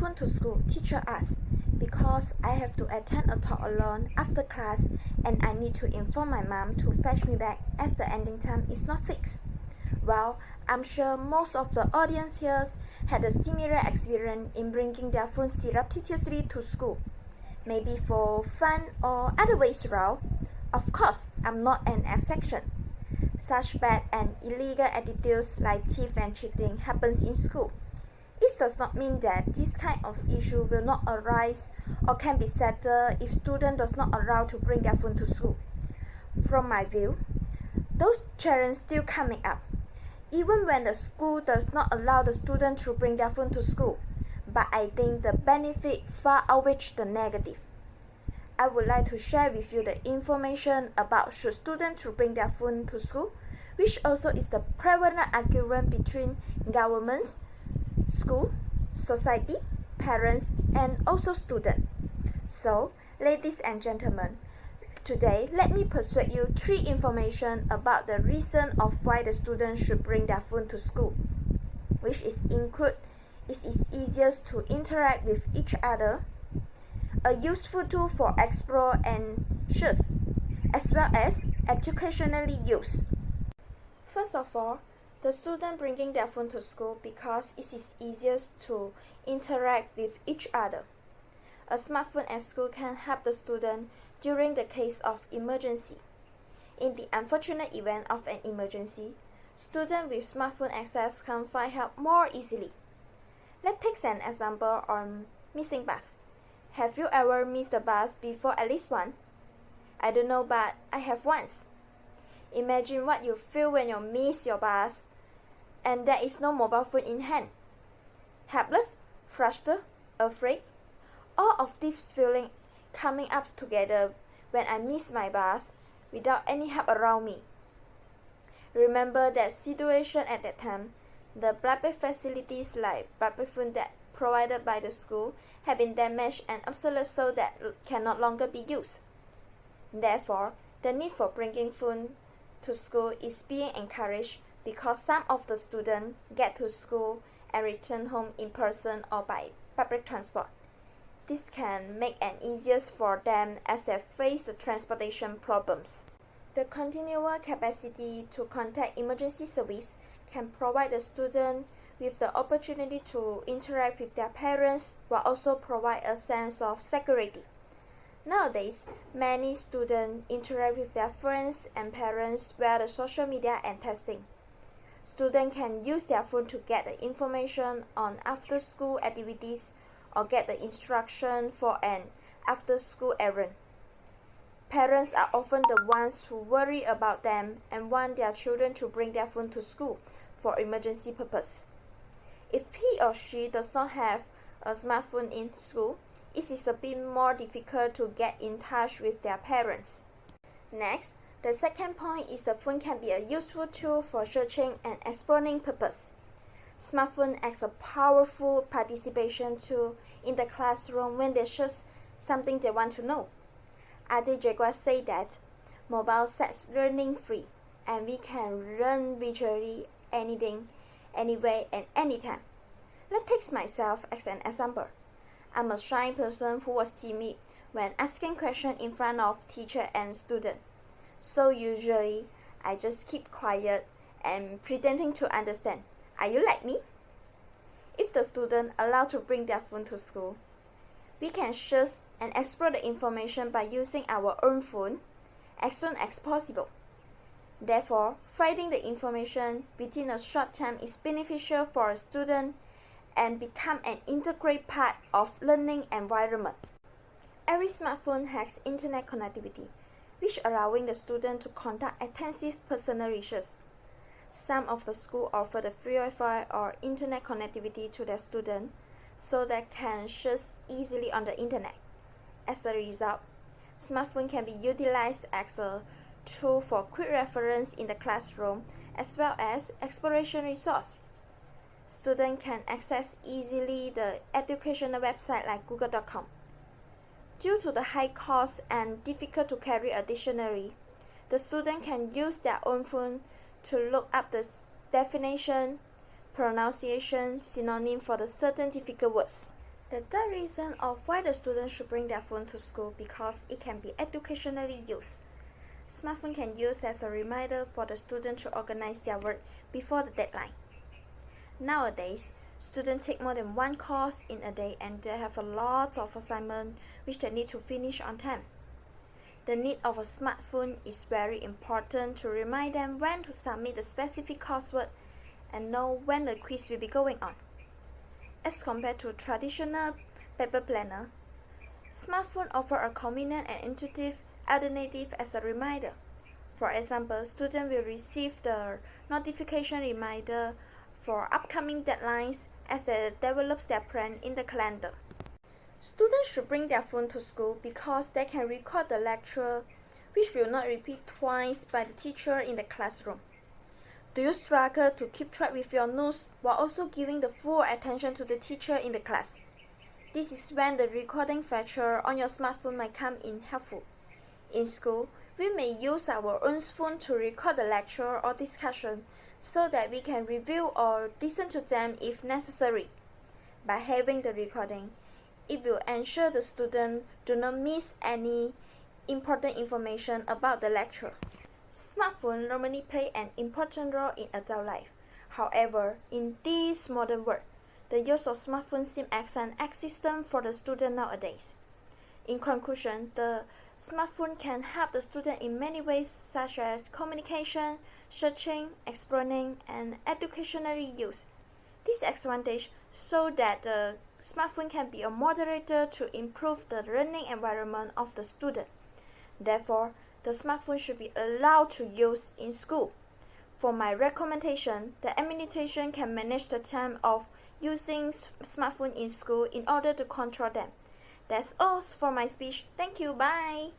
phone to school, teacher asks, because I have to attend a talk alone after class and I need to inform my mom to fetch me back as the ending time is not fixed. Well, I'm sure most of the audience here had a similar experience in bringing their phone surreptitiously to school, maybe for fun or other ways around. Of course, I'm not an exception. Such bad and illegal attitudes like theft and cheating happens in school. It does not mean that this kind of issue will not arise or can be settled if student does not allow to bring their phone to school. From my view, those challenges still coming up, even when the school does not allow the student to bring their phone to school. But I think the benefit far outweighs the negative. I would like to share with you the information about should students to bring their phone to school, which also is the prevalent argument between governments, school, society, parents, and also students. So, ladies and gentlemen, today let me persuade you 3 information about the reason of why the students should bring their phone to school, which is include it is easiest to interact with each other, a useful tool for explore and search, as well as educationally used. First of all, the student bringing their phone to school because it is easiest to interact with each other. A smartphone at school can help the student during the case of emergency. In the unfortunate event of an emergency, students with smartphone access can find help more easily. Let's take an example on missing bus. Have you ever missed a bus before at least once? I don't know, but I have once. Imagine what you feel when you miss your bus and there is no mobile phone in hand. Helpless, frustrated, afraid. All of these feelings coming up together when I miss my bus without any help around me. Remember that situation at that time. The BlackBerry facilities like BlackBerry phone that provided by the school have been damaged and obsolete so that can no longer be used. Therefore, the need for bringing phone to school is being encouraged because some of the students get to school and return home in person or by public transport. This can make it easier for them as they face the transportation problems. The continual capacity to contact emergency service can provide the student with the opportunity to interact with their parents while also provide a sense of security. Nowadays, many students interact with their friends and parents via the social media and texting. Students can use their phone to get the information on after-school activities or get the instruction for an after-school errand. Parents are often the ones who worry about them and want their children to bring their phone to school for emergency purpose. If he or she does not have a smartphone in school, it is a bit more difficult to get in touch with their parents. Next, the second point is the phone can be a useful tool for searching and exploring purpose. Smartphone acts a powerful participation tool in the classroom when they search something they want to know. R.J. Jaguar said that mobile sets learning free, and we can learn visually anything, anywhere, and anytime. Let's take myself as an example. I'm a shy person who was timid when asking questions in front of teacher and student. So usually, I just keep quiet and pretending to understand. Are you like me? If the student allowed to bring their phone to school, we can search and explore the information by using our own phone as soon as possible. Therefore, finding the information within a short time is beneficial for a student and become an integral part of learning environment. Every smartphone has internet connectivity, which allowing the student to conduct extensive personal research. Some of the schools offer the free Wi-Fi or internet connectivity to their students so they can search easily on the internet. As a result, smartphone can be utilized as a tool for quick reference in the classroom as well as exploration resource. Students can access easily the educational website like google.com. Due to the high cost and difficult to carry a dictionary, the student can use their own phone to look up the definition, pronunciation, synonym for the certain difficult words. The third reason of why the students should bring their phone to school because it can be educationally used. Smartphone can use as a reminder for the student to organize their work before the deadline. Nowadays, students take more than one course in a day and they have a lot of assignments which they need to finish on time. The need of a smartphone is very important to remind them when to submit the specific coursework and know when the quiz will be going on. As compared to traditional paper planner, smartphone offer a convenient and intuitive alternative as a reminder. For example, students will receive the notification reminder for upcoming deadlines as they develop their plan in the calendar. Students should bring their phone to school because they can record the lecture, which will not repeat twice by the teacher in the classroom. Do you struggle to keep track with your notes while also giving the full attention to the teacher in the class? This is when the recording feature on your smartphone might come in helpful. In school, we may use our own phone to record the lecture or discussion so that we can review or listen to them if necessary. By having the recording, it will ensure the student do not miss any important information about the lecture. Smartphones normally play an important role in adult life. However, in this modern world, the use of smartphones seems as an existence for the student nowadays. In conclusion, the smartphone can help the student in many ways such as communication, searching, exploring, and educational use. This advantage so that the smartphone can be a moderator to improve the learning environment of the student. Therefore, the smartphone should be allowed to use in school. For my recommendation, the administration can manage the time of using smartphone in school in order to control them. That's all for my speech. Thank you. Bye.